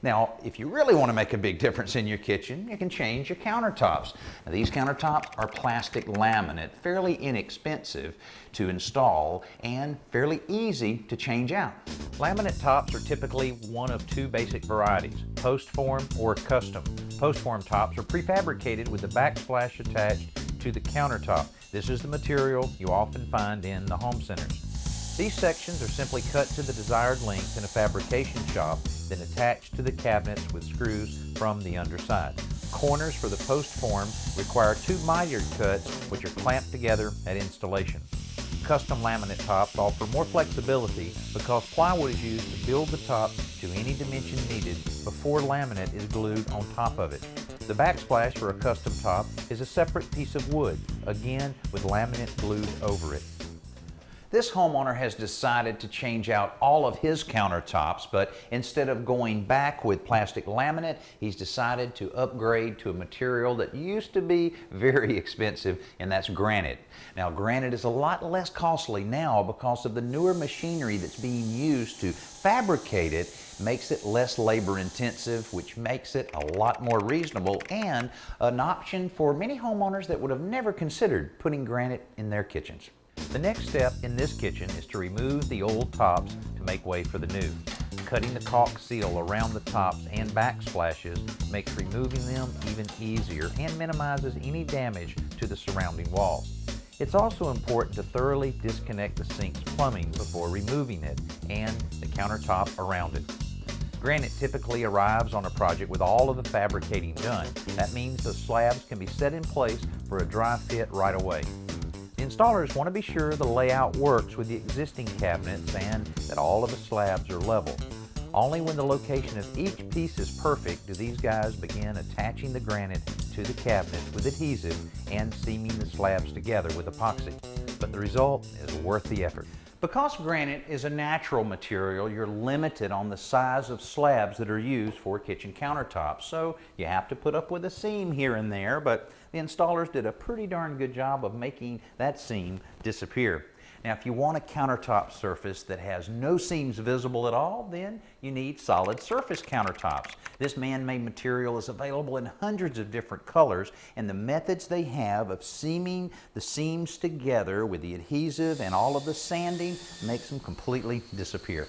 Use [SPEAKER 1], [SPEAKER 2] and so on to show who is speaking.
[SPEAKER 1] Now, if you really want to make a big difference in your kitchen, you can change your countertops. Now, these countertops are plastic laminate, fairly inexpensive to install and fairly easy to change out. Laminate tops are typically one of two basic varieties, post-form or custom. Post-form tops are prefabricated with the backsplash attached to the countertop. This is the material you often find in the home centers. These sections are simply cut to the desired length in a fabrication shop, then attached to the cabinets with screws from the underside. Corners for the post form require two mitered cuts which are clamped together at installation. Custom laminate tops offer more flexibility because plywood is used to build the top to any dimension needed before laminate is glued on top of it. The backsplash for a custom top is a separate piece of wood, again with laminate glued over it. This homeowner has decided to change out all of his countertops, but instead of going back with plastic laminate, he's decided to upgrade to a material that used to be very expensive, and that's granite. Now, granite is a lot less costly now because of the newer machinery that's being used to fabricate it. Makes it less labor intensive, which makes it a lot more reasonable and an option for many homeowners that would have never considered putting granite in their kitchens. The next step in this kitchen is to remove the old tops to make way for the new. Cutting the caulk seal around the tops and backsplashes makes removing them even easier and minimizes any damage to the surrounding walls. It's also important to thoroughly disconnect the sink's plumbing before removing it and the countertop around it. Granite typically arrives on a project with all of the fabricating done. That means the slabs can be set in place for a dry fit right away. The installers want to be sure the layout works with the existing cabinets and that all of the slabs are level. Only when the location of each piece is perfect do these guys begin attaching the granite to the cabinets with adhesive and seaming the slabs together with epoxy. But the result is worth the effort. Because granite is a natural material, you're limited on the size of slabs that are used for kitchen countertops. So you have to put up with a seam here and there, but the installers did a pretty darn good job of making that seam disappear. Now, if you want a countertop surface that has no seams visible at all, then you need solid surface countertops. This man-made material is available in hundreds of different colors, and the methods they have of seaming the seams together with the adhesive and all of the sanding makes them completely disappear.